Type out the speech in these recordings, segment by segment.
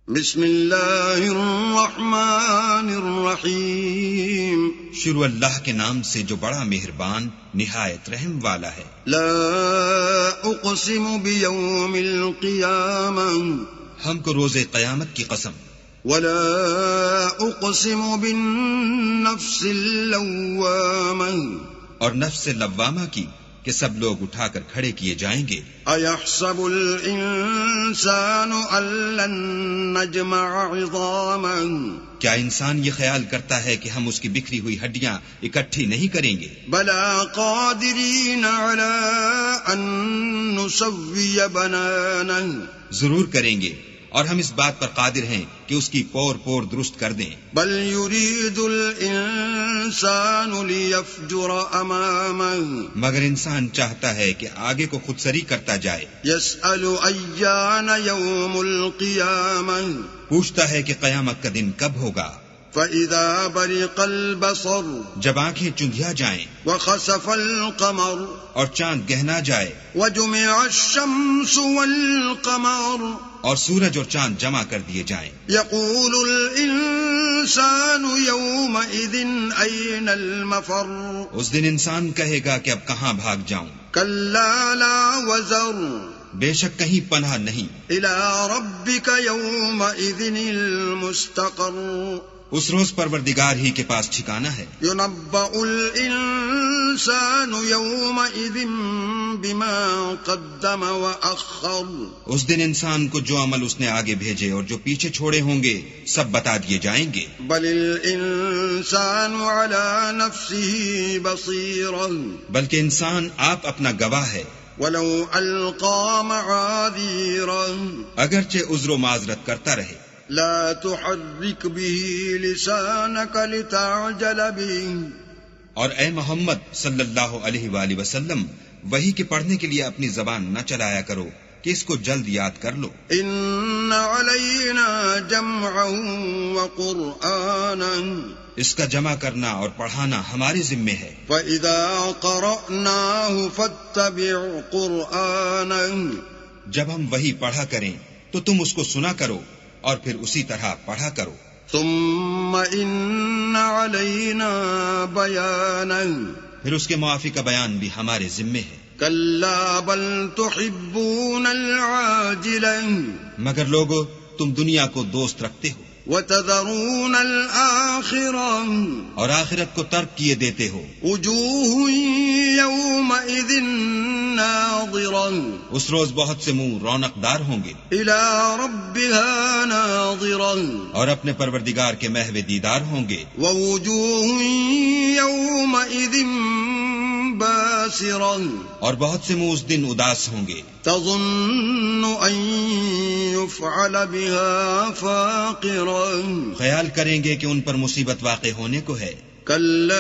بسم اللہ الرحمن الرحیم، شروع اللہ کے نام سے جو بڑا مہربان نہایت رحم والا ہے۔ لا اقسم بیوم القیامہ، ہم کو روز قیامت کی قسم، ولا اقسم بالنفس اللوامہ، اور نفس لوامہ کی کہ سب لوگ اٹھا کر کھڑے کیے جائیں گے۔ ایحسب الانسان ان لن نجمع عظامہ، کیا انسان یہ خیال کرتا ہے کہ ہم اس کی بکھری ہوئی ہڈیاں اکٹھی نہیں کریں گے؟ بلا قادرین علی ان نسوی بنانہ، ضرور کریں گے، اور ہم اس بات پر قادر ہیں کہ اس کی پور پور درست کر دیں۔ بل یرید الانسان لیفجر امامہ، مگر انسان چاہتا ہے کہ آگے کو خود سری کرتا جائے۔ یسأل ایان یوم القیامہ، پوچھتا ہے کہ قیامت کا دن کب ہوگا۔ فَإِذَا بَرِقَ الْبَصَرُ، جب آنکھیں چندھیا جائیں وَخَسَفَ الْقَمَرُ، اور چاند گہنا جائے، وَجُمِعَ الشَّمْسُ وَالْقَمَرُ، اور سورج اور چاند جمع کر دیے جائیں۔ يَقُولُ الْإِنسَانُ يَوْمَئِذٍ أَيْنَ الْمَفَرُّ، اس دن انسان کہے گا کہ اب کہاں بھاگ جاؤں؟ كَلَّا لَا وَزَرُ، بے شک کہیں پناہ نہیں۔ إِلَى رَبِّكَ يَوْمَئِذٍ الْمُسْتَقَرُّ، اس روز پروردگار ہی کے پاس ٹھکانہ ہے۔ يُنَبَّأُ الْإِنسَانُ يَوْمَئِذٍ بِمَا قَدَّمَ وَأَخَّرَ، اس دن انسان کو جو عمل اس نے آگے بھیجے اور جو پیچھے چھوڑے ہوں گے سب بتا دیے جائیں گے۔ بل الانسان على نفسه بصيرا، بلکہ انسان آپ اپنا گواہ ہے، ولو القى معاذيرا، اگرچہ عذر و معذرت کرتا رہے۔ لا تحرك به لسانك لتعجل به، اور اے محمد صلی اللہ علیہ وآلہ وسلم، وحی کے پڑھنے کے لیے اپنی زبان نہ چلایا کرو کہ اس کو جلد یاد کر لو۔ ان علينا جمعه وقرآنا، اس کا جمع کرنا اور پڑھانا ہمارے ذمے ہے۔ فإذا قرأناه فاتبع قرآنا، جب ہم وحی پڑھا کریں تو تم اس کو سنا کرو اور پھر اسی طرح پڑھا کرو۔ ثم ان علينا بيانا، پھر اس کے معافی کا بیان بھی ہمارے ذمے ہے۔ كلا بل تحبون العاجلة، مگر لوگو تم دنیا کو دوست رکھتے ہو وتذرون الآخرة، اور آخرت کو ترک کیے دیتے ہو۔ وجوه يومئذ ناظرة، اس روز بہت سے منہ رونق دار ہوں گے، إلى ربها ناظرة، اور اپنے پروردگار کے محو دیدار ہوں گے۔ ووجوه يومئذ باسرة، اور بہت سے منہ اس دن اداس ہوں گے، تظن أن يفعل بها فاقرة، خیال کریں گے کہ ان پر مصیبت واقع ہونے کو ہے۔ كلا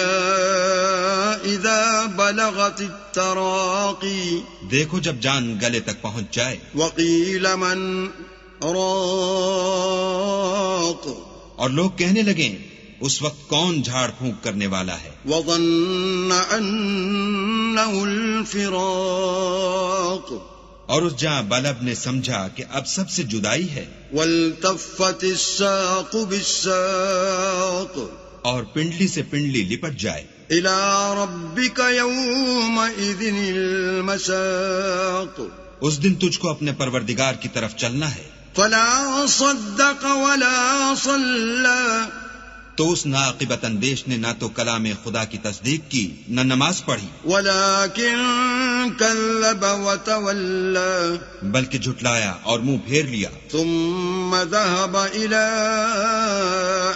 إذا بلغت التراقي، دیکھو جب جان گلے تک پہنچ جائے، وقيل من راق، اور لوگ کہنے لگیں اس وقت کون جھاڑ پھونک کرنے والا ہے، وظن أنه الفراق، اور اس جاں بلب نے سمجھا کہ اب سب سے جدائی ہے، والتفت الساق بالساق، اور پنڈلی سے پنڈلی لپٹ جائے۔ إلى ربك يومئذ المساق، اس دن تجھ کو اپنے پروردگار کی طرف چلنا ہے۔ فلا صدق ولا صلى، تو اس ناقبت اندیش نے نہ تو کلام خدا کی تصدیق کی نہ نماز پڑھی، ولكن كذب وتولى، بلکہ جھٹلایا اور منہ پھیر لیا۔ ثم ذهب إلى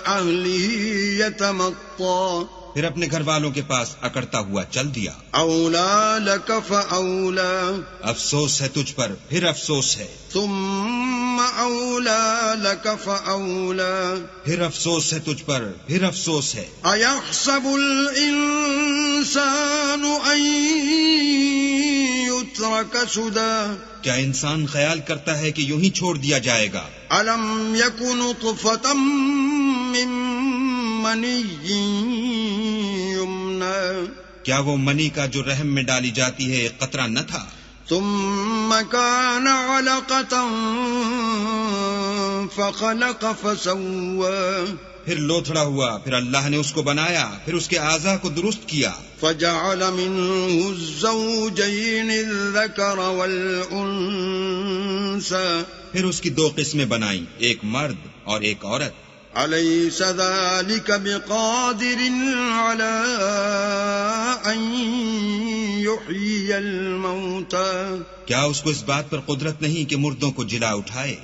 أهله يتمطى، پھر اپنے گھر والوں کے پاس اکڑتا ہوا چل دیا۔ أولى لك فأولى، افسوس ہے تجھ پر پھر افسوس ہے، ثم أولى لك فأولى، پھر افسوس ہے تجھ پر پھر افسوس ہے۔ أيحسب الإنسان أن يترك سدى، کیا انسان خیال کرتا ہے کہ یوں ہی چھوڑ دیا جائے گا؟ ألم يك نطفة من مني يمنى، کیا وہ منی کا جو رحم میں ڈالی جاتی ہے ایک قطرہ نہ تھا؟ ثم كان علقة فخلق فسوى پھر لوتھڑا ہوا، پھر اللہ نے اس کو بنایا، پھر اس کے اعضاء کو درست کیا، فجعل منه الزوجين الذكر والأنثى پھر اس کی 2 قسمیں بنائیں، ایک مرد اور ایک عورت۔ أليس ذلك بقادر على أن يحيي الموتى کیا اس کو اس بات پر قدرت نہیں کہ مردوں کو جلا اٹھائے؟